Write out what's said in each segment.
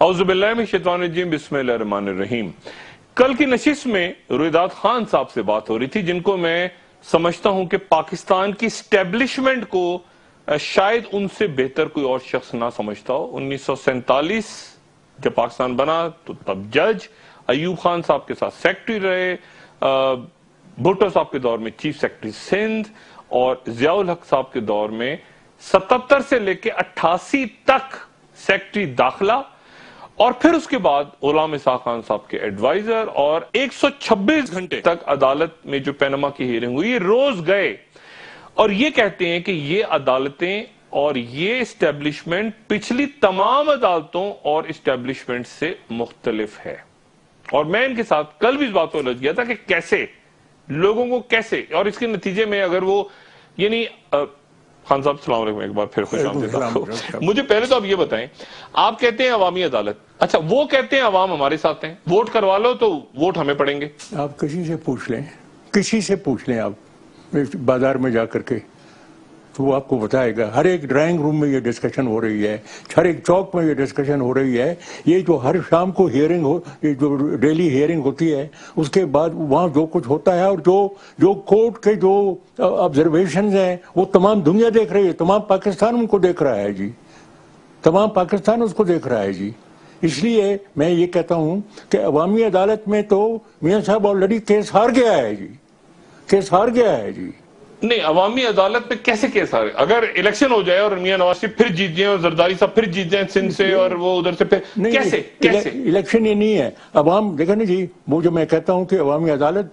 اعوذ باللہ من الشیطان الرجیم، بسم اللہ الرحمن الرحیم۔ کل کی نشست میں رویداد خان صاحب سے بات ہو رہی تھی، جن کو میں سمجھتا ہوں کہ پاکستان کی اسٹیبلشمنٹ کو شاید ان سے بہتر کوئی اور شخص نہ سمجھتا ہو۔ 1947 جب پاکستان بنا تو تب جج ایوب خان صاحب کے ساتھ سیکٹری رہے، بھٹو صاحب کے دور میں چیف سیکٹری سندھ، اور ضیاء الحق صاحب کے دور میں 77 سے لے کے 88 تک سیکٹری داخلہ، اور پھر اس کے بعد غلام اسحاق خان صاحب کے ایڈوائزر، اور 126 گھنٹے تک عدالت میں جو پینما کی ہیرنگ ہوئی، یہ روز گئے اور یہ کہتے ہیں کہ یہ عدالتیں اور یہ اسٹیبلشمنٹ پچھلی تمام عدالتوں اور اسٹیبلشمنٹ سے مختلف ہے۔ اور میں ان کے ساتھ کل بھی اس بات کو الجھ گیا تھا کہ کیسے لوگوں کو کیسے، اور اس کے نتیجے میں اگر وہ یعنی خان صاحب السلام علیکم ایک بار پھر خوش آمدید۔ مجھے پہلے تو آپ یہ بتائیں، آپ کہتے ہیں عوامی عدالت، اچھا وہ کہتے ہیں عوام ہمارے ساتھ ہیں، ووٹ کروا لو تو ووٹ ہمیں پڑیں گے۔ آپ کسی سے پوچھ لیں آپ بازار میں جا کر کے، تو وہ آپ کو بتائے گا۔ ہر ایک ڈرائنگ روم میں یہ ڈسکشن ہو رہی ہے، ہر ایک چوک میں یہ ڈسکشن ہو رہی ہے۔ یہ جو ہر شام کو ہیئرنگ یہ جو ڈیلی ہیئرنگ ہوتی ہے، اس کے بعد وہاں جو کچھ ہوتا ہے اور جو کورٹ کے جو آبزرویشنز ہیں وہ تمام دنیا دیکھ رہی ہے، تمام پاکستان ان کو دیکھ رہا ہے جی، تمام پاکستان اس کو دیکھ رہا ہے جی۔ اس لیے میں یہ کہتا ہوں کہ عوامی عدالت میں تو میاں صاحب آلریڈی کیس ہار گیا ہے جی، کیس ہار گیا ہے جی۔ نہیں، عوامی عدالت میں کیسے کیس آ رہے؟ اگر الیکشن ہو جائے اور میاں نواز شریف پھر جیت جائیں اور زرداری صاحب پھر جیت جائیں سندھ سے اور وہ ادھر سے پھر کیسے؟ الیکشن یہ نہیں ہے عوام، دیکھیں نا جی، وہ جو میں کہتا ہوں کہ عوامی عدالت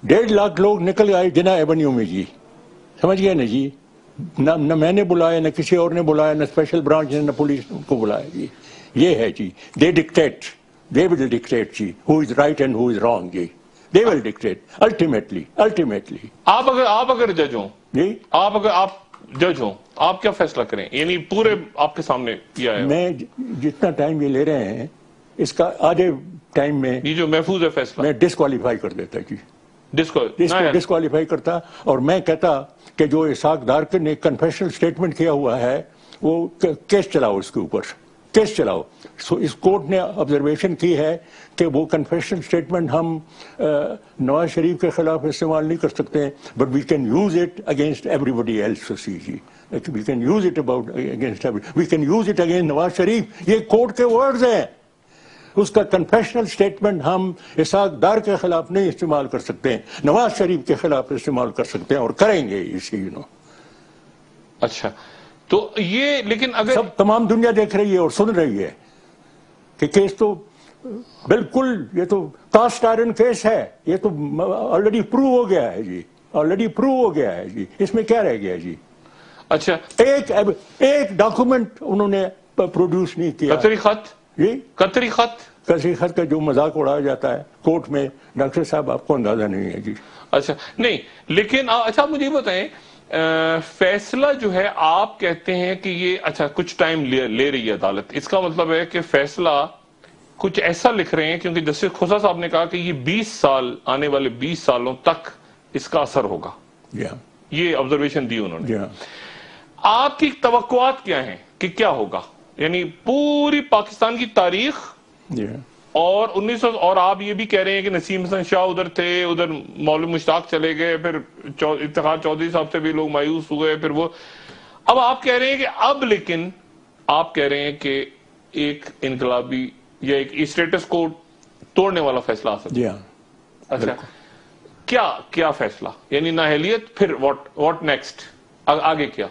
1.5 لاکھ لوگ نکل آئے جنا ایونیو میں جی، سمجھ گئے نا جی، نہ میں نے بلایا، نہ کسی اور نے بلایا، نہ اسپیشل برانچ نے، نہ پولیس کو بلایا جی۔ یہ ہے جی، they will dictate G who is right and who is wrong G, they will dictate ultimately۔ آپ اگر جج ہوں جی، آپ جج ہوں، آپ کیا فیصلہ کریں؟ یعنی پورے آپ کے سامنے کیا ہے؟ میں جتنا ٹائم یہ لے رہے ہیں اس کا آدھے ٹائم میں یہ جو محفوظ ہے فیصلہ، میں ڈسکوالیفائی کر دیتا جی، ڈسکوالیفائی کرتا، اور میں کہتا کہ جو اسحاق ڈار نے کنفیشنل سٹیٹمنٹ کیا ہوا ہے وہ کیس چلاؤ، اس کے اوپر کیس چلاؤ۔ اس کورٹ نے آبزرویشن کی ہے کہ وہ کنفیشنل سٹیٹمنٹ ہم نواز شریف کے خلاف استعمال نہیں کر سکتے، but we can use it against everybody else جی، we can use it against we can use it against Nawaz Sharif. یہ کورٹ کے ورڈز ہیں، اس کا کنفیشنل سٹیٹمنٹ ہم اسحاق ڈار کے خلاف نہیں استعمال کر سکتے، نواز شریف کے خلاف استعمال کر سکتے ہیں، اور کریں گے اسی اچھا تو یہ، لیکن اگر سب تمام دنیا دیکھ رہی ہے اور سن رہی ہے کہ کیس تو بالکل، یہ تو کاسٹ آئرن کیس ہے، یہ تو آلریڈی پروو ہو گیا ہے جی، آلریڈی پروو ہو گیا ہے جی، اس میں کیا رہ گیا جی؟ اچھا ایک ڈاکومنٹ انہوں نے پروڈیوس نہیں کیا، قطری خط جی، قطری خط کا جو مذاق اڑایا جاتا ہے کورٹ میں، ڈاکٹر صاحب آپ کو اندازہ نہیں ہے جی۔ اچھا نہیں، لیکن اچھا مجھے یہ بتائیں، فیصلہ جو ہے آپ کہتے ہیں کہ یہ اچھا کچھ ٹائم لے رہی ہے عدالت، اس کا مطلب ہے کہ فیصلہ کچھ ایسا لکھ رہے ہیں، کیونکہ جسٹس کھوسا صاحب نے کہا کہ یہ 20 سال، آنے والے 20 سالوں تک اس کا اثر ہوگا، یہ آبزرویشن دی انہوں نے۔ آپ کی توقعات کیا ہیں کہ کیا ہوگا؟ یعنی پوری پاکستان کی تاریخ اور 1900، اور آپ یہ بھی کہہ رہے ہیں کہ نسیم حسن شاہ ادھر تھے، ادھر مولوی مشتاق چلے گئے، پھر افتخار چودھری صاحب سے بھی لوگ مایوس ہوئے، پھر وہ اب آپ کہہ رہے ہیں کہ اب، لیکن آپ کہہ رہے ہیں کہ ایک انقلابی یا ایک اسٹیٹس کو توڑنے والا فیصلہ آ سکتا ہے۔ اچھا کیا فیصلہ؟ یعنی نااہلیت، پھر واٹ نیکسٹ، آگے کیا؟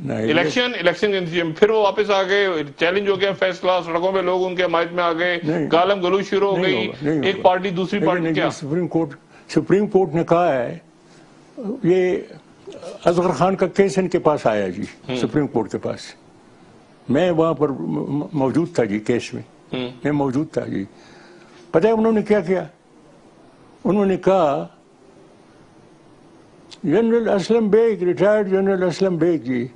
الیکشن کے نتیجے میں پھر وہ واپس آ گئے، چیلنج ہو گیا فیصلہ، سڑکوں پہ لوگ ان کے حمایت میں آ گئے، گالم گلوچ شروع ہو گئی، ایک پارٹی دوسری پارٹی کیا؟ سپریم کورٹ نے کہا ہے، یہ اصغر خان کا کیس ان کے پاس آیا جی، سپریم کورٹ کے پاس، میں وہاں پر موجود تھا جی، کیس میں موجود تھا جی۔ پتہ ہے انہوں نے کیا کیا؟ انہوں نے کہا general Aslam Beg, retired general Aslam Beg ji,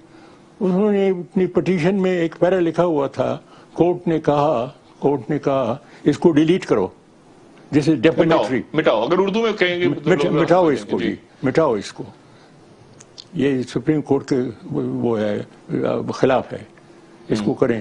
انہوں نے اپنی پٹیشن میں ایک پیرا لکھا ہوا تھا، کورٹ نے کہا اس کو ڈیلیٹ کرو، جس از ڈیفینیٹری، مٹاؤ، اگر اردو میں کہیں گے مٹاؤ اس کو جی، مٹاؤ اس کو، یہ سپریم کورٹ کے وہ ہے خلاف ہے، اس کو کریں۔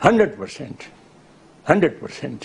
100%।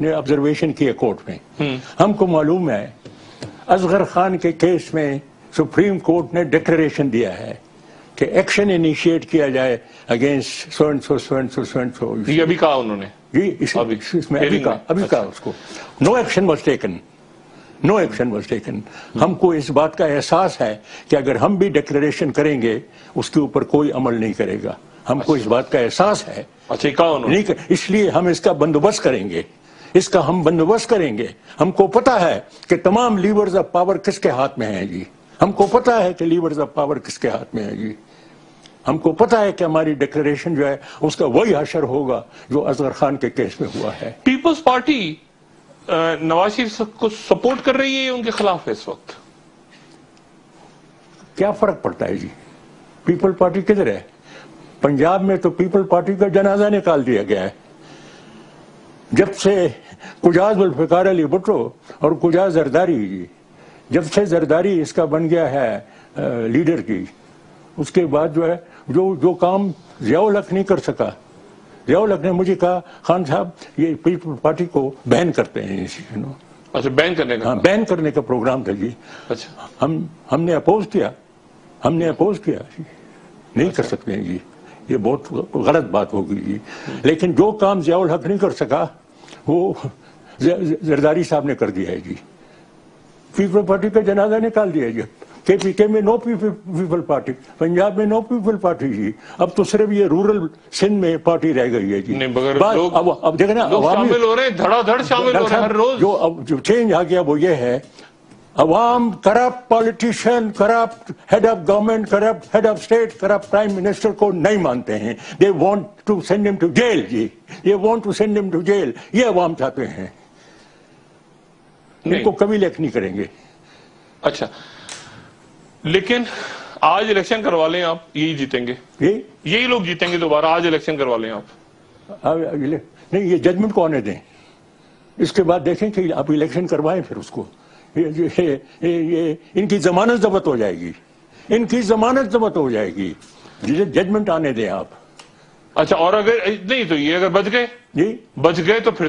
نے آبزرویشن کی ہے کورٹ میں. ہم کو معلوم ہے اصغر خان کے کیس میں سپریم کورٹ نے ڈکلریشن دیا ہے کہ ایکشن انیشیٹ کیا جائے against so and so so and so so and so. یہ ابھی کہا انہوں نے جی اس میں ابھی کہا اس کو. No action was taken. No action was taken. ہم کو اس بات کا احساس ہے کہ اگر ہم بھی ڈکلریشن کریں گے اس کے اوپر کوئی عمل نہیں کرے گا. ہم کو اس بات کا احساس ہے. اچھا کہا انہوں نے. اس لیے ہم اس کا بندوبست کریں گے. اس کا ہم بندوبست کریں گے. ہم کو پتا ہے کہ تمام لیورز آف پاور کس کے ہاتھ میں ہیں جی. ہم کو پتا ہے کہ لیورز آف پاور کس کے ہاتھ میں ہیں جی. ہم کو پتا ہے کہ ہماری ڈکلریشن جو ہے اس کا وہی حشر ہوگا جو اصغر خان کے کیس میں ہوا ہے. پیپلز پارٹی نواز شریف کو سپورٹ کر رہی ہے ان کے خلاف ہے اس وقت؟ کیا فرق پڑتا ہے جی؟ پیپل پارٹی کدھر ہے؟ پنجاب میں تو پیپل پارٹی کا جنازہ نکال دیا گیا ہے. جب سے کجاز ذوالفقار علی بھٹو اور کجاز زرداری جی، جب سے زرداری اس کا بن گیا ہے لیڈر کی، اس کے بعد جو ہے جو کام ضیاء الحق نہیں کر سکا. ضیاء الحق نے مجھے کہا خان صاحب یہ پیپل پارٹی کو بین کرتے ہیں. اچھا بین کرنے کا؟ ہاں بین کرنے کا پروگرام تھا جی. اچھا ہم نے اپوز کیا. نہیں کر سکتے ہیں جی، یہ بہت غلط بات ہوگی جی. لیکن جو کام ضیاء الحق نہیں کر سکا وہ زرداری صاحب نے کر دیا ہے جی. پیپل پارٹی کا جنازہ نکال دیا جی. کے پی کے میں نو پیپل پارٹی، پنجاب میں نو پیپل پارٹی جی. اب تو صرف یہ رورل سندھ میں پارٹی رہ گئی ہے جی. اب دیکھیں نا شامل ہو رہے ہیں، دھڑا دھڑ شامل ہو رہے ہیں ہر روز. جو چینج آ گیا وہ یہ ہے عوام corrupt politician, corrupt head of government, corrupt head of state, corrupt prime minister کو نہیں مانتے ہیں. They want to send him to jail جی. They want to send him to jail. یہ عوام چاہتے ہیں. ان کو کبھی لیک نہیں کریں گے. اچھا لیکن آج الیکشن کروا لیں آپ، یہی جیتیں گے؟ یہی لوگ جیتیں گے دوبارہ؟ آج الیکشن کروا لیں آپ؟ نہیں، یہ ججمنٹ کو آنے دیں. اس کے بعد دیکھیں کہ آپ الیکشن کروائیں پھر اس کو. ان کی ضمانت ضبط ہو جائے گی. ان کی ضمانت ضبط ہو جائے گی. ججمنٹ آنے دیں آپ. اچھا اور اگر نہیں تو یہ اگر بچ گئے جی بچ گئے تو پھر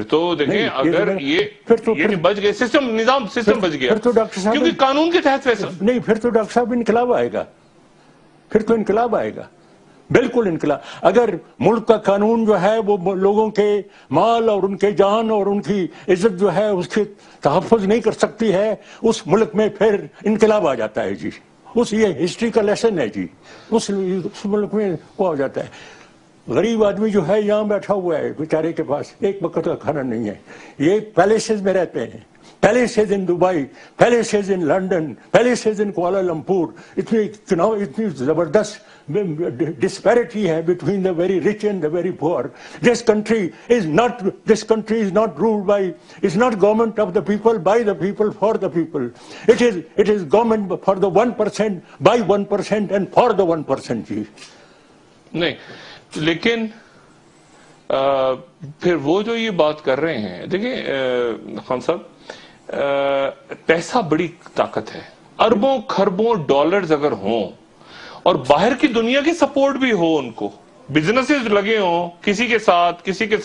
تو دیکھیں اگر یہ بچ گئے نظام سسٹم بچ گیا کیونکہ قانون کے تحت ویسا نہیں. پھر تو ڈاکٹر صاحب انقلاب آئے گا. پھر تو انقلاب آئے گا. بالکل انقلاب. اگر ملک کا قانون جو ہے وہ لوگوں کے مال اور ان کے جان اور ان کی عزت جو ہے اس کی تحفظ نہیں کر سکتی ہے، اس ملک میں پھر انقلاب آ جاتا ہے جی. یہ ہسٹری کا لیسن ہے جی. اس ملک میں وہ ہو جاتا ہے. غریب آدمی جو ہے یہاں بیٹھا ہوا ہے بیچارے کے پاس ایک وقت کا کھانا نہیں ہے. یہ پیلیسز میں رہتے ہیں. Palaces in Dubai, palaces in London, palaces in Kuala Lumpur. اتنی زبردست disparity ہے between the very rich and the very poor. This country is not ruled by, it's not government of the people, by the people, for the people. It is government for the 1%, by 1% and for the 1% جی. نہیں لیکن پھر وہ جو یہ بات کر رہے ہیں، دیکھیں خان صاحب پیسہ بڑی طاقت ہے. اربوں خربوں ڈالرز اگر ہوں اور باہر کی دنیا کی سپورٹ بھی ہو، ان کو بزنسز لگے ہوں کسی کے ساتھ شیخ کے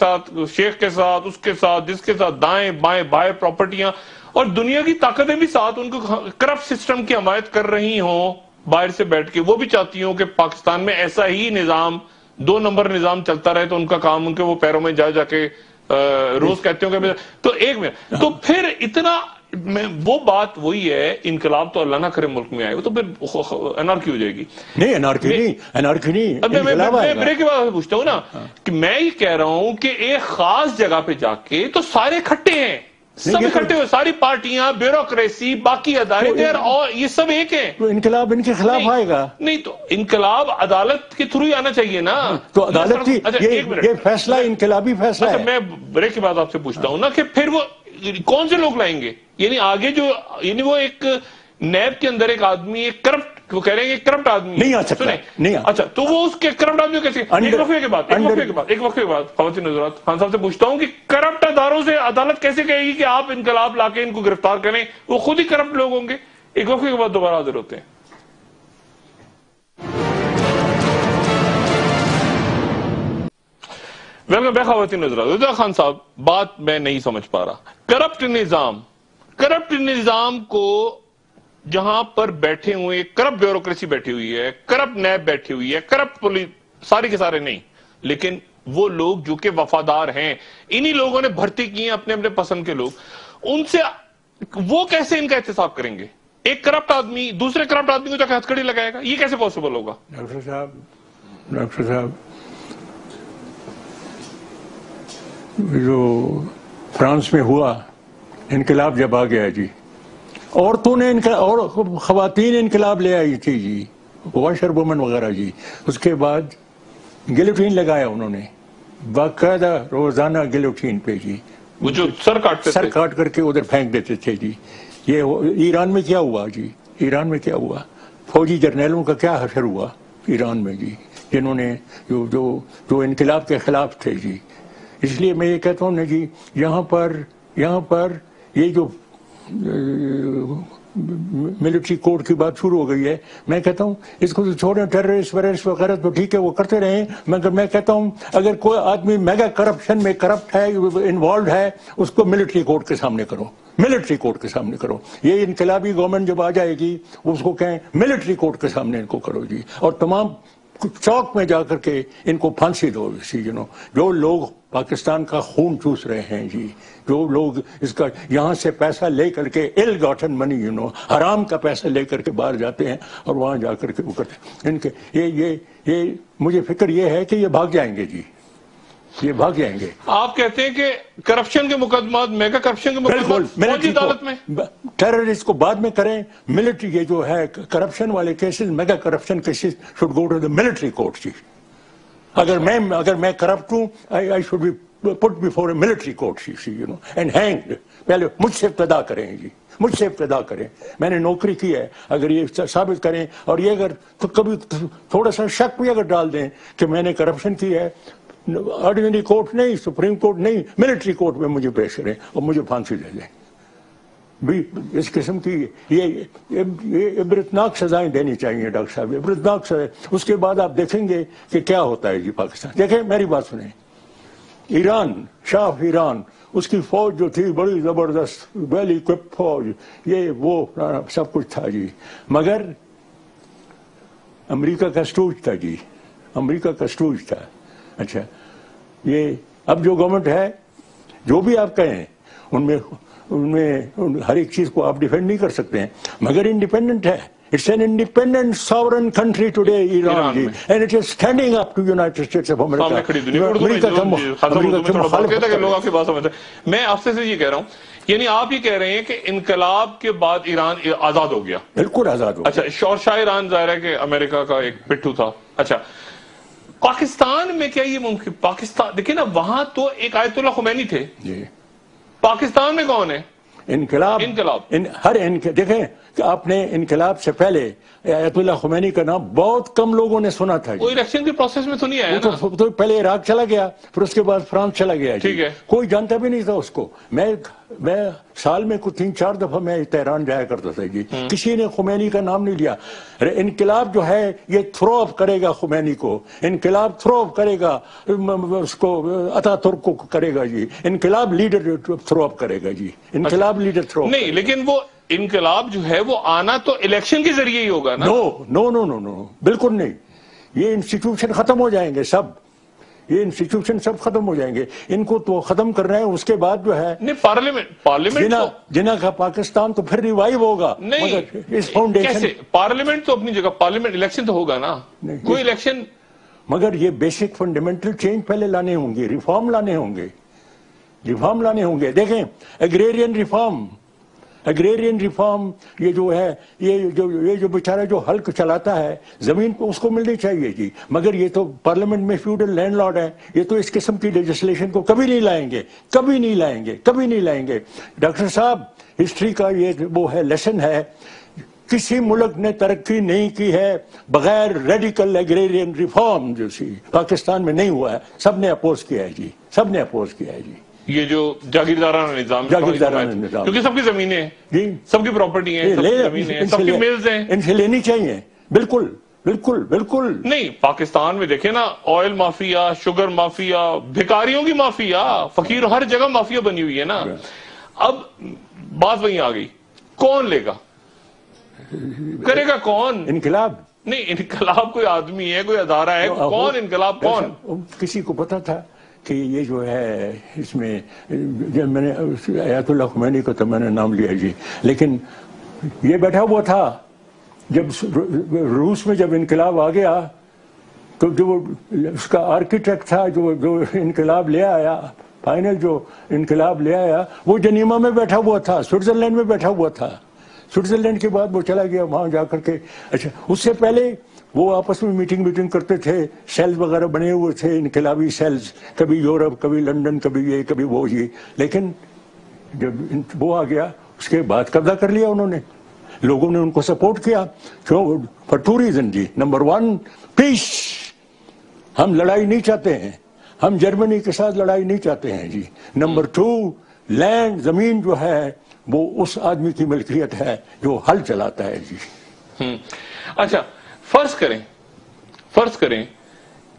ساتھ، اس کے ساتھ، جس کے ساتھ دائیں بائیں باہر پراپرٹیاں، اور دنیا کی طاقتیں بھی ساتھ ان کو کرپٹ سسٹم کی حمایت کر رہی ہوں باہر سے بیٹھ کے. وہ بھی چاہتی ہوں کہ پاکستان میں ایسا ہی نظام، 2 نمبر نظام چلتا رہے، تو ان کا کام ان کے وہ پیروں میں جا کے روز کہتے ہوں کہ تو ایک منٹ تو پھر اتنا وہ بات وہی ہے. انقلاب تو اللہ نہ کرے ملک میں آئے، وہ تو پھر انارکی ہو جائے گی. نہیں انارکی نہیں. اب میں بریک کے بعد پوچھتا ہوں نا کہ میں یہ کہہ رہا ہوں کہ ایک خاص جگہ پہ جا کے تو سارے کھٹے ہیں، سب اکٹھے ہوئے، ساری پارٹیاں، بیوروکریسی، باقی ادارے، اور یہ سب ایک ہیں. تو انقلاب ان کے خلاف آئے گا. نہیں تو انقلاب عدالت کے تھرو ہی آنا چاہیے نا. تو عدالت کی یہ فیصلہ انقلابی فیصلہ ہے. میں بریک کے بعد آپ سے پوچھتا ہوں نا کہ پھر وہ کون سے لوگ لائیں گے؟ یعنی آگے جو وہ ایک نیب کے اندر ایک آدمی ایک کرپٹ، وہ کہہ رہے ہیں کہ کرپٹ آدمی نہیں آ سکتا. نہیں. اچھا تو وہ اس کے کرپٹ آدمی کیسے؟ ایک وقفے کے بعد خواتین حضرات خان صاحب سے پوچھتا ہوں کہ کرپٹ اداروں سے عدالت کیسے کہے گی کہ آپ انقلاب لا کے ان کو گرفتار کریں؟ وہ خود ہی کرپٹ لوگ ہوں گے. ایک وقفے کے بعد دوبارہ حاضر ہوتے ہیں. ویلکم بیک خواتین حضرات. رضا خان صاحب بات میں نہیں سمجھ پا رہا. کرپٹ نظام کو جہاں پر بیٹھے ہوئے کرپٹ بیوروکریسی بیٹھی ہوئی ہے, کرپٹ نیب بیٹھی ہوئی ہے, کرپٹ پولیس, سارے کے سارے نہیں, لیکن وہ لوگ جو کہ وفادار ہیں, انہی لوگوں نے بھرتی کی ہیں اپنے اپنے پسند کے لوگ, ان سے وہ کیسے ان کا احتساب کریں گے؟ ایک کرپٹ آدمی دوسرے کرپٹ آدمی کو جا کے ہتھکڑی لگائے گا, یہ کیسے پاسبل ہوگا؟ ڈاکٹر صاحب جو فرانس میں ہوا انقلاب جب آ گیا جی, عورتوں نے اور خواتین انقلاب لے آئی تھی جی, واشر وومن وغیرہ جی, اس کے بعد گلیوٹین لگایا انہوں نے, باقاعدہ روزانہ گلیوٹین پہ جی, وہ جو سر کاٹ کر کے ادھر پھینک دیتے تھے جی. یہ ایران میں کیا ہوا جی, ایران میں کیا ہوا, فوجی جرنیلوں کا کیا حشر ہوا ایران میں جی, جنہوں نے جو انقلاب کے خلاف تھے جی. اس لیے میں یہ کہتا ہوں نا جی, یہاں پر یہ جو ملٹری کوڈ کی بات شروع ہو گئی ہے, میں کہتا ہوں اس کو تو چھوڑیں, ٹیررسٹ ویررسٹ وغیرہ تو ٹھیک ہے وہ کرتے رہیں, مگر میں کہتا ہوں اگر کوئی آدمی میگا کرپشن میں کرپٹ ہے, انوالوڈ ہے, اس کو ملٹری کوڈ کے سامنے کرو, ملٹری کوڈ کے سامنے کرو. یہ انقلابی گورنمنٹ جب آ جائے گی اس کو کہیں ملٹری کوڈ کے سامنے ان کو کرو جی, اور تمام چوک میں جا کر کے ان کو پھانسی دو. جو لوگ پاکستان کا خون چوس رہے ہیں جی, جو لوگ اس کا یہاں سے پیسہ لے کر کے ill gotten money حرام کا پیسہ لے کر کے باہر جاتے ہیں اور وہاں جا کر کے وہ کرتے ہیں, ان کے یہ مجھے فکر یہ ہے کہ یہ بھاگ جائیں گے جی, یہ بھاگ جائیں گے. آپ کہتے ہیں کہ کرپشن کے مقدمات, میگا کرپشن کے مقدمات فوجی عدالت میں, ٹیررسٹ کو بعد میں کریں, ملٹری یہ جو ہے کرپشن والے cases, mega corruption cases should go to the military court جی. اگر میں کرپٹ ہوں, I should be put before a military court and hanged. پہلے مجھ سے ابتدا کریں جی, مجھ سے ابتدا کریں. میں نے نوکری کی ہے, اگر یہ ثابت کریں, اور یہ اگر کبھی تھوڑا سا شک بھی اگر ڈال دیں کہ میں نے کرپشن کی ہے, آرڈینری کورٹ نہیں, سپریم کورٹ نہیں, ملٹری کورٹ میں مجھے پیش کریں اور مجھے پھانسی دے دیں. بھی اس قسم کی یہ عبرتناک سزائیں دینی چاہیے ڈاکٹر صاحب, عبرتناک سزائیں. اس کے بعد آپ دیکھیں گے کہ کیا ہوتا ہے جی پاکستان. دیکھیں میری بات سنیں, ایران, شاہ آف ایران, اس کی فوج جو تھی بڑی زبردست, ویل اکوپڈ فوج, یہ وہ سب کچھ تھا جی, مگر امریکہ کا اسٹوج تھا جی, امریکہ کا اسٹوج تھا. اچھا, یہ اب جو گورنمنٹ ہے, جو بھی آپ کہیں, ان میں ہر ایک چیز کو آپ ڈیفینڈ نہیں کر سکتے ہیں, مگر انڈیپینڈنٹ ہے. It's an independent sovereign country today, Iran, and it is standing up to United States of America. میں آپ سے یہ کہہ رہا ہوں, یعنی آپ یہ کہہ رہے ہیں کہ انقلاب کے بعد ایران آزاد ہو گیا. بالکل آزاد ہو گیا. اچھا, شاہ ایران ظاہر ہے کہ امریکہ کا ایک پٹھو تھا. اچھا, پاکستان میں کیا یہ ممکن؟ پاکستان دیکھیں نا, وہاں تو ایک آیت اللہ خمینی تھے, پاکستان میں کون ہے؟ انقلاب. دیکھیں کہ آپ نے انقلاب سے پہلے آیت اللہ خمینی کا نام بہت کم لوگوں نے سنا تھا. وہ الیکشن کے پروسیس میں تو نہیں آیا نا, تو پہلے عراق چلا گیا, پھر اس کے بعد فرانس چلا گیا. ٹھیک ہے, کوئی جانتا بھی نہیں تھا اس کو. میں سال میں کچھ 3-4 دفعہ میں تہران جایا کرتا تھا جی, کسی نے خمینی کا نام نہیں لیا. انقلاب جو ہے یہ تھرو اپ کرے گا خمینی کو, انقلاب تھرو اپ کرے گا اس کو, اتا ترک کو کرے گا جی, انقلاب لیڈر تھرو اپ کرے گا جی, انقلاب لیڈر تھرو نہیں. لیکن وہ انقلاب جو ہے وہ آنا تو الیکشن کے ذریعے ہی ہوگا نا. نو, بالکل نہیں. یہ انسٹیٹیوشن ختم ہو جائیں گے سب, یہ انسٹیٹیوشن سب ختم ہو جائیں گے. ان کو تو ختم کر رہے ہیں, اس کے بعد جو ہے پارلیمنٹ جنہ کا پاکستان تو پھر ریوائیو ہوگا. نہیں, اس فاؤنڈیشن پارلیمنٹ تو اپنی جگہ, پارلیمنٹ الیکشن تو ہوگا نا, کوئی الیکشن. مگر یہ بیسک فنڈامنٹل چینج پہلے لانے ہوں گے, ریفارم لانے ہوں گے. دیکھیں ایگریرین ریفارم, یہ جو ہے یہ جو بیچارہ جو حلق چلاتا ہے زمین پہ, اس کو ملنی چاہیے جی. مگر یہ تو پارلیمنٹ میں فیوڈل لینڈ لارڈ ہے, یہ تو اس قسم کی لیجسلیشن کو کبھی نہیں لائیں گے. ڈاکٹر صاحب, ہسٹری کا یہ وہ ہے, لیسن ہے, کسی ملک نے ترقی نہیں کی ہے بغیر ریڈیکل ایگریرین ریفارم. جو پاکستان میں نہیں ہوا ہے, سب نے اپوز کیا ہے جی. یہ جو جاگیردارانہ نظام, کیونکہ سب کی زمینیں ہیں, سب کی پراپرٹی ہیں, سب کی زمینیں ہیں, سب کی میلز ہیں, ان سے لینی چاہیے. بالکل بالکل بالکل نہیں، پاکستان میں دیکھیں نا، آئل مافیا، شوگر مافیا، بھکاریوں کی مافیا، فقیر ہر جگہ مافیا بنی ہوئی ہے نا. اب بات وہیں آ گئی، کون لے گا، کرے گا کون؟ انقلاب. نہیں، انقلاب کوئی آدمی ہے، کوئی ادارہ ہے، کون انقلاب کون؟ کسی کو پتا تھا کہ یہ جو ہے اس میں، جب میں نے آیت اللہ خمینی کو تو میں نے نام لیا جی، لیکن یہ بیٹھا ہوا تھا جب روس میں جب انقلاب آ گیا تو جو اس کا آرکیٹیکٹ تھا جو انقلاب لے آیا، فائنل جو انقلاب لے آیا، وہ جنیوا میں بیٹھا ہوا تھا، سوئٹزرلینڈ میں بیٹھا ہوا تھا. سوئٹزرلینڈ کے بعد وہ چلا گیا وہاں جا کر کے. اچھا، اس سے پہلے وہ آپس میں میٹنگ کرتے تھے، سیلز وغیرہ بنے ہوئے تھے، انقلابی سیلز، کبھی یورپ، کبھی لندن، کبھی یہ، کبھی وہ یہ. لیکن جب وہ آ گیا اس کے بعد قبضہ کر لیا انہوں نے، لوگوں نے ان کو سپورٹ کیا. فار ٹو ریزن جی. نمبر 1 پیس، ہم لڑائی نہیں چاہتے ہیں، ہم جرمنی کے ساتھ لڑائی نہیں چاہتے ہیں جی. نمبر 2 لینڈ، زمین جو ہے وہ اس آدمی کی ملکیت ہے جو ہل چلاتا ہے جی. اچھا، فرض کریں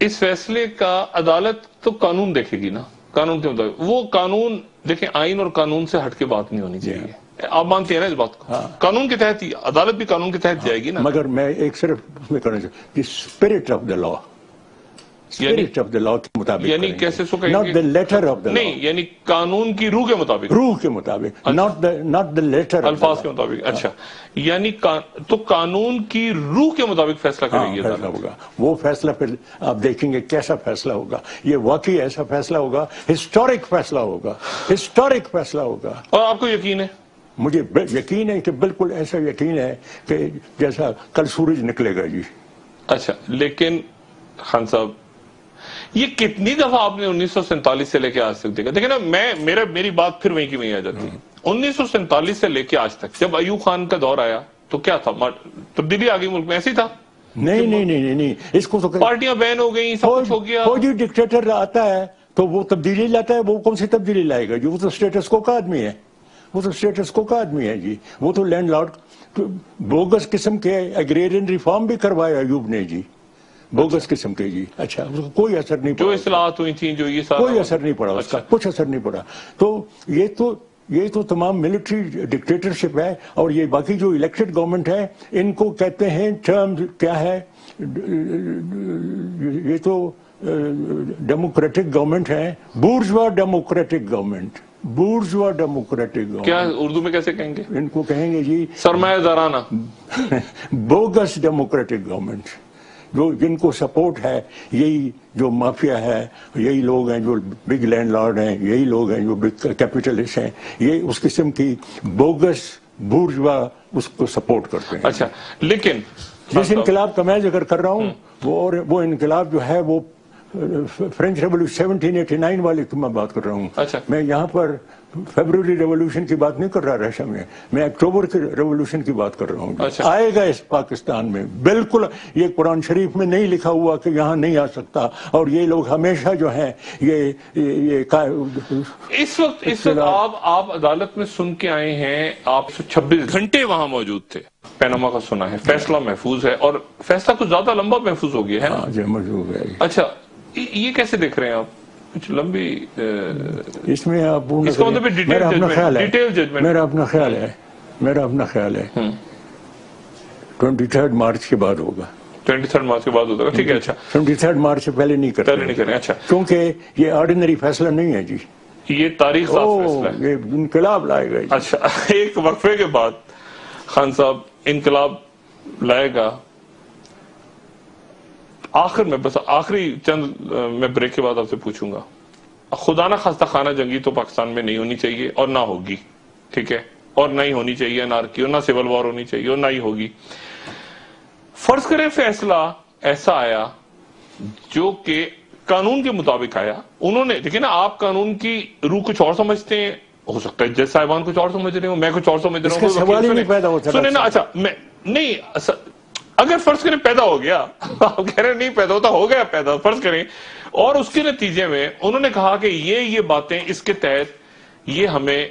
اس فیصلے کا عدالت تو قانون دیکھے گی نا، قانون کے مطابق. وہ قانون دیکھیں، آئین اور قانون سے ہٹ کے بات نہیں ہونی چاہیے. آپ مانتے ہیں نا اس بات کو؟ قانون کے تحت ہی عدالت بھی قانون کے تحت جائے گی نا. مگر میں ایک صرف اس میں کرنا چاہتا ہوں، spirit of the law, spirit of the law کے مطابق، یعنی کیسے سو کہیں گے؟ Not the letter of the law. نہیں، یعنی قانون کی روح کے مطابق، روح کے مطابق، ناٹ دا لیٹر، الفاظ کے مطابق. اچھا، یعنی تو قانون کی روح کے مطابق فیصلہ کرے گی فیصلہ ہوگا. وہ فیصلہ پھر آپ دیکھیں گے کیسا فیصلہ ہوگا. یہ واقعی ایسا فیصلہ ہوگا، ہسٹورک فیصلہ ہوگا، ہسٹورک فیصلہ ہوگا. اور آپ کو یقین ہے؟ مجھے یقین ہے کہ بالکل ایسا یقین ہے کہ جیسا کل سورج نکلے گا جی. اچھا، لیکن خان صاحب، یہ کتنی دفعہ آپ نے 1947 سے لے کے آج تک دیکھا؟ دیکھیں نا، میری بات پھر وہیں کی وہیں آ جاتی ہے. 1947 سے لے کے آج تک جب ایوب خان کا دور آیا تو کیا تھا؟ تبدیلی آ گئی ملک میں، ایسے ہی تھا؟ نہیں، اس کو تو پارٹیاں بین ہو گئی، سب کچھ ہو گیا. فوجی ڈکٹیٹر آتا ہے تو وہ تبدیلی لاتا ہے. وہ کون سی تبدیلی لائے گا جی؟ وہ تو اسٹیٹس کو کا آدمی ہے، وہ تو اسٹیٹس کو کا آدمی ہے جی. وہ تو لینڈ لارڈ، بوگس قسم کے ایگریرین ریفارم بھی کروایا ایوب نے جی، بوگس قسم کے جی. اچھا، کوئی اثر نہیں پڑا، جو اصلاحات ہوئی تھیں، جو یہ سارا، کوئی اثر نہیں پڑا اس کا، کچھ اثر نہیں پڑا. تو یہ تو تمام ملٹری ڈکٹیٹرشپ ہے. اور یہ باقی جو الیکٹڈ گورنمنٹ ہے، ان کو کہتے ہیں ٹرم کیا ہے، یہ تو ڈیموکریٹک گورنمنٹ ہے، bourgeois democratic government, bourgeois democratic government. کیا اردو میں کیسے کہیں گے؟ ان کو کہیں گے جی سرمایہ دارانہ، بوگس ڈیموکریٹک گورنمنٹ. جن کو سپورٹ ہے یہی جو مافیا ہے، یہی لوگ ہیں جو بگ لینڈ لارڈ ہیں، یہی لوگ ہیں جو بگ کیپٹلسٹ ہیں. یہ اس قسم کی بوگس بورژوا اس کو سپورٹ کرتے ہیں. اچھا، لیکن جس انقلاب کا میں ذکر کر رہا ہوں وہ انقلاب جو ہے وہ فرینچ ریولوشن 1789 والی کی میں بات کر رہا ہوں. اچھا، میں یہاں پر فیبروری ریولوشن کی بات نہیں کر رہا رشیا میں اکتوبر کی ریولوشن کی بات کر رہا ہوں. آئے گا اس پاکستان میں، بالکل. یہ قرآن شریف میں نہیں لکھا ہوا کہ یہاں نہیں آ سکتا. اور یہ لوگ ہمیشہ جو ہیں یہ اس وقت آپ عدالت میں سن کے آئے ہیں، آپ 26 گھنٹے وہاں موجود تھے. پیناما کا سنا ہے، فیصلہ محفوظ ہے، اور فیصلہ کچھ زیادہ لمبا محفوظ ہو گیا ہے. ہاں جی، محفوظ ہے. اچھا، یہ کیسے دیکھ رہے ہیں آپ؟ کچھ لمبی اس میں آپ میرا اپنا خیال ہے 23 مارچ کے بعد ہوگا. 23 مارچ کے بعد ہوگا، ٹھیک ہے. اچھا، 23 مارچ سے پہلے نہیں کریں. اچھا، کیونکہ یہ آرڈینری فیصلہ نہیں ہے جی، یہ تاریخ ساز فیصلہ ہے، یہ انقلاب لائے گا. اچھا، ایک وقفے کے بعد خان صاحب انقلاب لائے گا. آخر میں بس آخری چند میں بریک کے بعد آپ سے پوچھوں گا، خدا نہ خواستہ خانہ جنگی تو پاکستان میں نہیں ہونی چاہیے اور نہ ہوگی، ٹھیک ہے، اور نہ ہی ہونی چاہیے انارکی، اور نہ سول وار ہونی چاہیے اور نہ ہی ہوگی. فرض کریں فیصلہ ایسا آیا جو کہ قانون کے مطابق آیا. انہوں نے دیکھیں نا، آپ قانون کی روح کچھ اور سمجھتے ہیں، ہو سکتا ہے جج صاحبان کچھ اور سمجھ رہے ہوں، میں کچھ اور سمجھ رہا ہوں. سوال ہی نہیں پیدا ہوتا. سنیں نا، اچھا میں نہیں، اگر فرض کریں پیدا ہو گیا، آپ کہہ رہے ہیں نہیں پیدا ہوتا، ہو گیا پیدا، فرض کریں، اور اس کے نتیجے میں انہوں نے کہا کہ یہ باتیں اس کے تحت یہ ہمیں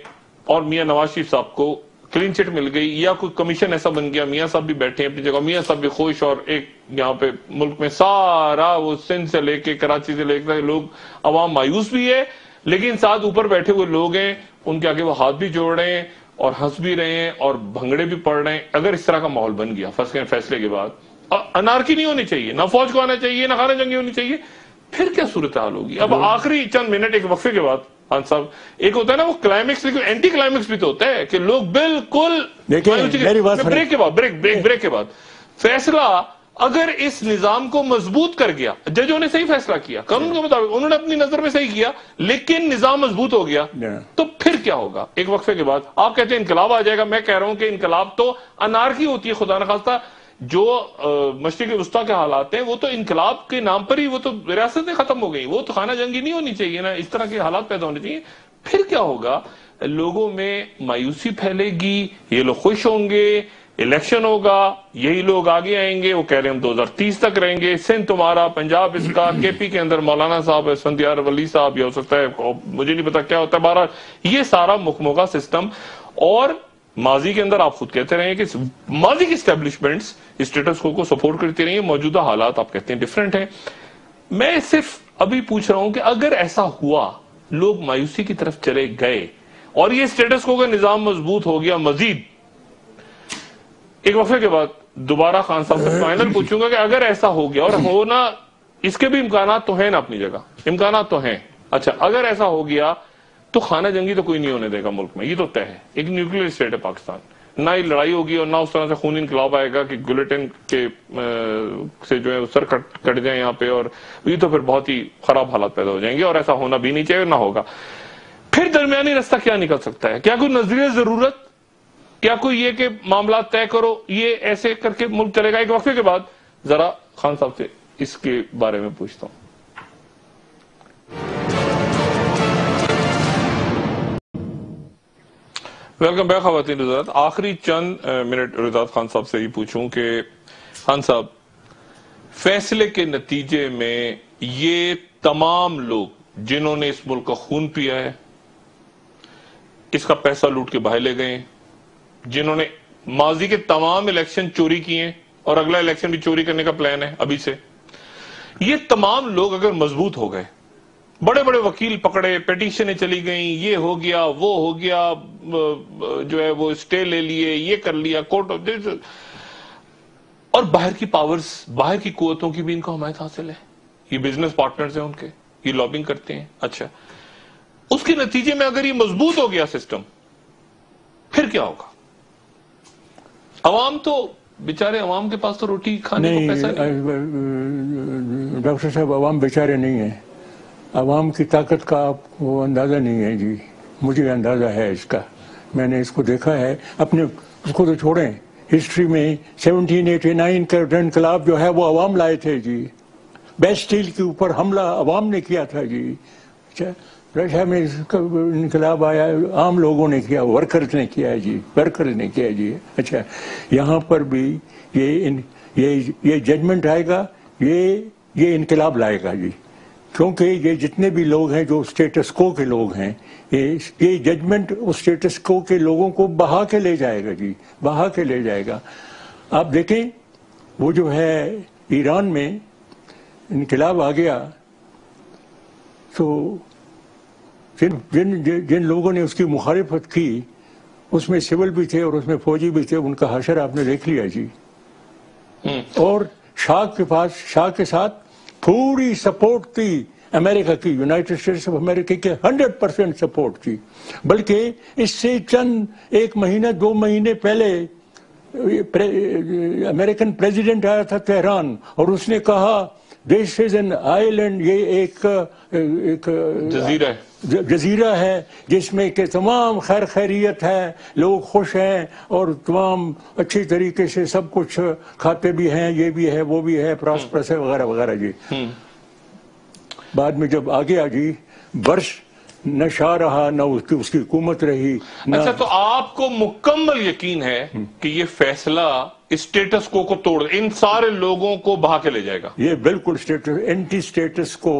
اور میاں نواز شریف صاحب کو کلین چٹ مل گئی یا کوئی کمیشن ایسا بن گیا, میاں صاحب بھی بیٹھے ہیں اپنی جگہ, میاں صاحب بھی خوش, اور ایک یہاں پہ ملک میں سارا وہ سندھ سے لے کے کراچی سے لے کے لوگ عوام مایوس بھی ہے, لیکن ساتھ اوپر بیٹھے ہوئے لوگ ہیں ان کے آگے وہ ہاتھ بھی جوڑ رہے ہیں اور ہنس بھی رہے ہیں اور بھنگڑے بھی پڑ رہے ہیں. اگر اس طرح کا ماحول بن گیا فیصلے کے بعد, انارکی نہیں ہونی چاہیے, نہ فوج کو آنا چاہیے, نہ خانہ جنگی ہونی چاہیے, پھر کیا صورتحال ہوگی؟ اب آخری چند منٹ ایک وقفے کے بعد خان صاحب, ایک ہوتا ہے نا وہ کلائمیکس, لیکن اینٹی کلائمیکس بھی تو ہوتا ہے کہ لوگ بالکل بریک کے بعد فیصلہ اگر اس نظام کو مضبوط کر گیا, ججوں نے صحیح فیصلہ کیا قانون کے مطابق, انہوں نے اپنی نظر میں صحیح کیا, لیکن نظام مضبوط ہو گیا تو پھر کیا ہوگا؟ ایک وقفے کے بعد. آپ کہتے ہیں انقلاب آ جائے گا, میں کہہ رہا ہوں کہ انقلاب تو انارکی ہوتی ہے خدا نخواستہ. جو مشرق وسطیٰ کے حالات ہیں وہ تو انقلاب کے نام پر ہی وہ تو ریاستیں ختم ہو گئی, وہ تو خانہ جنگی نہیں ہونی چاہیے نا, اس طرح کے حالات پیدا ہونے چاہیے. پھر کیا ہوگا؟ لوگوں میں مایوسی پھیلے گی, یہ لوگ خوش ہوں گے, الیکشن ہوگا, یہی لوگ آگے آئیں گے, وہ کہہ رہے ہیں ہم 2030 تک رہیں گے, سندھ تمہارا, پنجاب اس کا, کے پی کے اندر مولانا صاحب, اسفندیار ولی صاحب, یہ ہو سکتا ہے مجھے نہیں پتا کیا ہوتا ہے. بہرحال یہ سارا مخموغہ سسٹم, اور ماضی کے اندر آپ خود کہتے رہے ہیں کہ ماضی کی اسٹیبلشمنٹس اسٹیٹس کو سپورٹ کرتی رہی ہیں, موجودہ حالات آپ کہتے ہیں ڈیفرنٹ ہیں. میں صرف ابھی پوچھ رہا ہوں کہ اگر ایسا ہوا, لوگ مایوسی کی طرف چلے گئے اور یہ اسٹیٹس کو نظام مضبوط ہو گیا مزید, ایک وقفے کے بعد دوبارہ خان صاحب سے فائنل پوچھوں گا کہ اگر ایسا ہو گیا, اور ہونا اس کے بھی امکانات تو ہیں نا اپنی جگہ, امکانات تو ہیں, اچھا اگر ایسا ہو گیا تو خانہ جنگی تو کوئی نہیں ہونے دے گا ملک میں, یہ تو طے ہے. ایک نیوکلیر اسٹیٹ ہے پاکستان, نہ ہی لڑائی ہوگی اور نہ اس طرح سے خونی انقلاب آئے گا کہ گلیٹن کے سے جو ہے سر کٹ جائیں یہاں پہ, اور یہ تو پھر بہت ہی خراب حالات پیدا ہو جائیں گے, اور ایسا ہونا بھی نہیں چاہیے, نہ ہوگا. پھر درمیانی رستہ کیا نکل سکتا ہے؟ کیا کوئی نظریہ ضرورت, کیا کوئی یہ کہ معاملات طے کرو, یہ ایسے کر کے ملک چلے گا؟ ایک وقفے کے بعد ذرا خان صاحب سے اس کے بارے میں پوچھتا ہوں. ویلکم بیک خواتین حضرات. آخری چند منٹ رضا خان صاحب سے یہ پوچھوں کہ خان صاحب, فیصلے کے نتیجے میں یہ تمام لوگ جنہوں نے اس ملک کا خون پیا ہے, اس کا پیسہ لوٹ کے باہر لے گئے, جنہوں نے ماضی کے تمام الیکشن چوری کیے اور اگلا الیکشن بھی چوری کرنے کا پلان ہے ابھی سے, یہ تمام لوگ اگر مضبوط ہو گئے, بڑے بڑے وکیل پکڑے, پیٹیشنیں چلی گئیں, یہ ہو گیا وہ ہو گیا, جو ہے وہ اسٹے لے لیے, یہ کر لیا کورٹ, اور باہر کی پاورز, باہر کی قوتوں کی بھی ان کو حمایت حاصل ہے, یہ بزنس پارٹنرز ہیں ان کے, یہ لابنگ کرتے ہیں. اچھا, اس کے نتیجے میں اگر یہ مضبوط ہو گیا سسٹم, پھر کیا ہوگا؟ عوام تو بیچارے, عوام کے پاس تو روٹی کھانے کو پیسہ نہیں. ڈاکٹر صاحب, عوام بیچارے نہیں ہیں, عوام کی طاقت کا آپ کو اندازہ نہیں ہے جی. مجھے اندازہ ہے اس کا, میں نے اس کو دیکھا ہے اپنے, اس کو تو چھوڑیں, ہسٹری میں 1789 کا انقلاب جو ہے وہ عوام لائے تھے جی. بیسٹیل کے اوپر حملہ عوام نے کیا تھا جی. اچھا, رشیا میں انقلاب آیا, عام لوگوں نے کیا, ورکرز نے کیا جی, ورکرز نے کیا جی. اچھا, یہاں پر بھی یہ ججمنٹ آئے گا, یہ انقلاب لائے گا جی, کیونکہ یہ جتنے بھی لوگ ہیں جو اسٹیٹس کو کے لوگ ہیں, یہ ججمنٹ اس اسٹیٹس کو کے لوگوں کو بہا کے لے جائے گا جی, بہا کے لے جائے گا. آپ دیکھیں, وہ جو ہے ایران میں انقلاب آ گیا تو جن لوگوں نے اس کی مخالفت کی, اس میں سول بھی تھے اور اس میں فوجی بھی تھے, ان کا حشر آپ نے دیکھ لیا جی. اور شاہ کے ساتھ پوری سپورٹ تھی امریکہ کی, یونائٹڈ اسٹیٹس آف امریکہ کے 100% سپورٹ تھی. بلکہ اس سے چند ایک مہینہ 2 مہینے پہلے امریکن پریزیڈنٹ آیا تھا تہران, اور اس نے کہا دس از این آئیلینڈ, یہ ایک جزیرہ ہے جس میں کہ تمام خیر خیریت ہے, لوگ خوش ہیں اور تمام اچھی طریقے سے سب کچھ کھاتے بھی ہیں, یہ بھی ہے وہ بھی ہے, پراسپرس ہے وغیرہ وغیرہ جی. بعد میں جب آ گیا جی, برش نہ شاہ رہا نہ اس کی حکومت رہی. اچھا, تو آپ کو مکمل یقین ہے کہ یہ فیصلہ اسٹیٹس کو توڑ ان سارے لوگوں کو بہا کے لے جائے گا. یہ بالکل اینٹی اسٹیٹس کو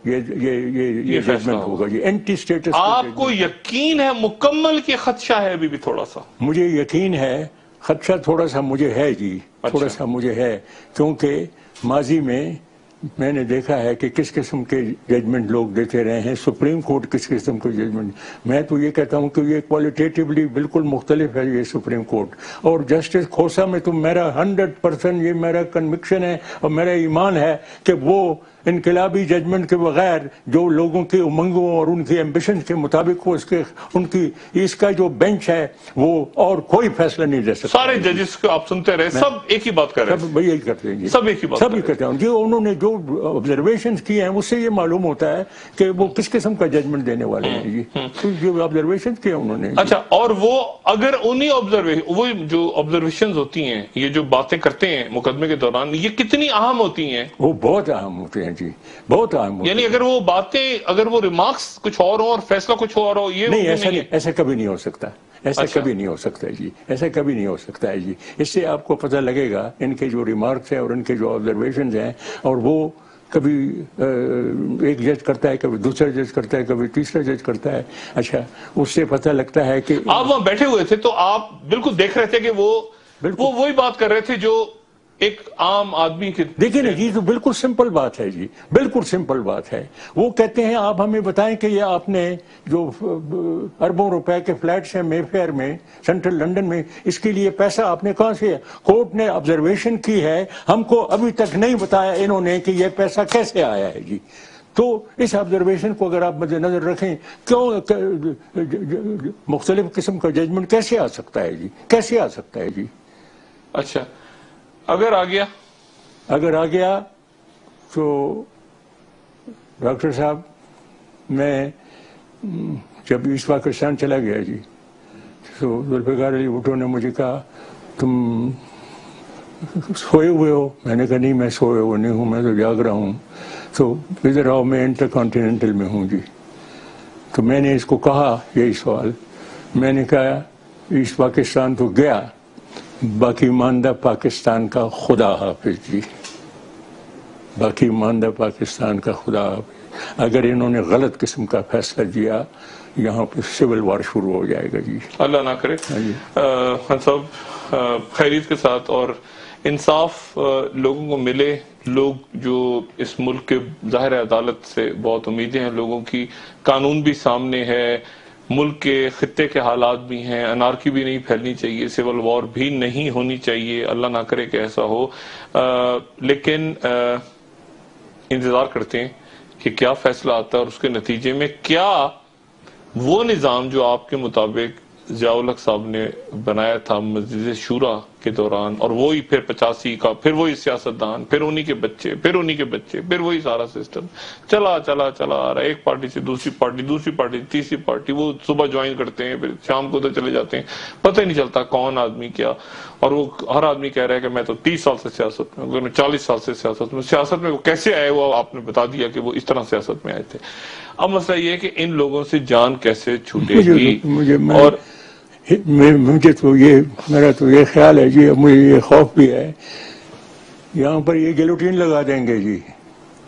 یہ ججمنٹ ہوگا جی. اینٹی اسٹیٹس آپ کو یقین ہے مکمل کہ خدشہ ہے ابھی بھی تھوڑا سا؟ مجھے یقین ہے، خدشہ تھوڑا سا مجھے ہے جی. تھوڑا سا مجھے ہے، کیونکہ ماضی میں نے دیکھا ہے کہ کس قسم کے ججمنٹ لوگ دیتے رہے ہیں. سپریم کورٹ کس قسم کے ججمنٹ، میں تو یہ کہتا ہوں کہ یہ کوالٹیٹیولی بالکل مختلف ہے یہ سپریم کورٹ. اور جسٹس کھوسا میں تو میرا 100% یہ میرا کنوکشن ہے اور میرا ایمان ہے کہ وہ انقلابی ججمنٹ کے بغیر جو لوگوں کی امنگوں اور ان کی ایمبیشن کے مطابق اس کا جو بینچ ہے وہ اور کوئی فیصلہ نہیں دے سکتا. سارے ججز کو آپ سنتے رہے، سب ایک ہی بات کر رہے ہیں. سب یہی کرتے ہیں، سب ایک ہی بات کرتے ہیں. جو انہوں نے جو آبزرویشنز کی ہیں اس سے یہ معلوم ہوتا ہے کہ وہ کس قسم کا ججمنٹ دینے والے ہیں جی. جو آبزرویشنز کیا انہوں نے. اچھا، اور وہ اگر انہی وہ جو آبزرویشنز ہوتی ہیں، یہ جو باتیں کرتے ہیں مقدمے کے دوران، یہ کتنی اہم ہوتی ہیں؟ وہ بہت اہم ہوتے ہیں جی، بہت اہم ہوتے ہیں. یعنی اگر وہ باتیں، اگر وہ ریمارکس کچھ اور ہو اور فیصلہ کچھ اور ہو، یہ نہیں، ایسا کبھی نہیں ہو سکتا. ایسا کبھی نہیں ہو سکتا جی. ایسا کبھی نہیں ہو سکتا ہے جی. اس سے آپ کو پتہ لگے گا ان کے جو ریمارکس ہیں اور ان کے جو آبزرویشنز ہیں، اور وہ کبھی ایک جج کرتا ہے، کبھی دوسرا جج کرتا ہے، کبھی تیسرا جج کرتا ہے. اچھا، اس سے پتہ لگتا ہے کہ آپ وہاں بیٹھے ہوئے تھے تو آپ بالکل دیکھ رہے تھے کہ وہ وہی بات کر رہے تھے جو ایک عام آدمی کی. دیکھیں نا جی، تو بالکل سمپل بات ہے جی، بالکل سمپل بات ہے. وہ کہتے ہیں آپ ہمیں بتائیں کہ یہ آپ نے جو اربوں روپے کے فلیٹس ہیں مے فیئر میں، سینٹرل لنڈن میں، اس کے لیے پیسہ آپ نے کہاں سے؟ کورٹ نے آبزرویشن کی ہے، ہم کو ابھی تک نہیں بتایا انہوں نے کہ یہ پیسہ کیسے آیا ہے جی. تو اس آبزرویشن کو اگر آپ مد نظر رکھیں، کیوں مختلف قسم کا ججمنٹ کیسے آ سکتا ہے جی؟ کیسے آ سکتا ہے جی؟ اچھا، اگر آ گیا تو ڈاکٹر صاحب، میں جب ایسٹ پاکستان چلا گیا جی، تو ذوالفقار علی بھٹو نے مجھے کہا تم سوئے ہوئے ہو؟ میں نے کہا نہیں، میں سوئے ہوئے نہیں ہوں، میں تو جاگ رہا ہوں. تو ادھر آؤ، میں انٹر کانٹیننٹل میں ہوں جی. تو میں نے اس کو کہا یہی سوال، میں نے کہا ایسٹ پاکستان تو گیا، باقی ماندہ پاکستان کا خدا حافظ جی. باقی ماندہ پاکستان کا خدا حافظ. اگر انہوں نے غلط قسم کا فیصلہ دیا، یہاں پہ سول وار شروع ہو جائے گا جی. اللہ نہ کرے. خان صاحب، خیریت کے ساتھ اور انصاف لوگوں کو ملے. لوگ جو اس ملک کے ظاہر عدالت سے بہت امیدیں ہیں لوگوں کی، قانون بھی سامنے ہے، ملک کے خطے کے حالات بھی ہیں، انارکی بھی نہیں پھیلنی چاہیے، سول وار بھی نہیں ہونی چاہیے، اللہ نہ کرے کہ ایسا ہو. لیکن انتظار کرتے ہیں کہ کیا فیصلہ آتا ہے اور اس کے نتیجے میں کیا وہ نظام جو آپ کے مطابق ضیاء الحق صاحب نے بنایا تھا مجلس شورا کے دوران، اور وہی پھر 85 کا، پھر وہی سیاستدان، پھر انہی کے بچے، پھر انہی کے بچے، پھر وہی سارا سسٹم چلا آ رہا ہے، ایک پارٹی سے دوسری پارٹی تیسری پارٹی، وہ صبح جوائن کرتے ہیں، پھر شام کو ادھر چلے جاتے ہیں، پتہ ہی نہیں چلتا کون آدمی کیا. اور وہ ہر آدمی کہہ رہا ہے کہ میں تو 30 سال سے سیاست میں، 40 سال سے سیاست میں وہ کیسے آئے، وہ آپ نے بتا دیا کہ وہ اس طرح سیاست میں آئے تھے. اب مسئلہ یہ ہے کہ ان لوگوں سے جان کیسے چھوٹے گی. اور مجھے تو میرا تو یہ خیال ہے جی، مجھے یہ خوف بھی ہے، یہاں پر یہ گیلوٹین لگا دیں گے جی.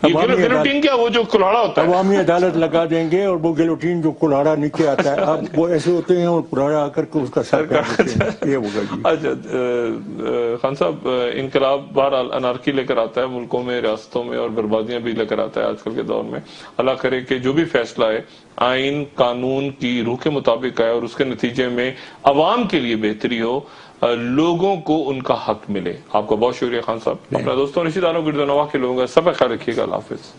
گیلوٹین کیا؟ وہ جو کلاڑا ہوتا ہے، عوامی عدالت لگا دیں گے، اور وہ گیلوٹین جو کلاڑا نیچے آتا ہے، اب وہ ایسے ہوتے ہیں اور کلاڑا آ کر کے اس کا سر کاٹ دیتے ہیں. یہ ہوگا جی. اچھا خان صاحب، انقلاب بہرحال انارکی لے کر آتا ہے ملکوں میں، ریاستوں میں، اور بربادیاں بھی لے کر آتا ہے آج کل کے دور میں. اللہ کرے کہ جو بھی فیصلہ ہے آئین قانون کی روح کے مطابق آئے اور اس کے نتیجے میں عوام کے لیے بہتری ہو، لوگوں کو ان کا حق ملے. آپ کا بہت شکریہ خان صاحب. اپنا دوستوں رشید آنو گردنواں کے لوگوں کا سب خیال رکھیے گا. اللہ حافظ.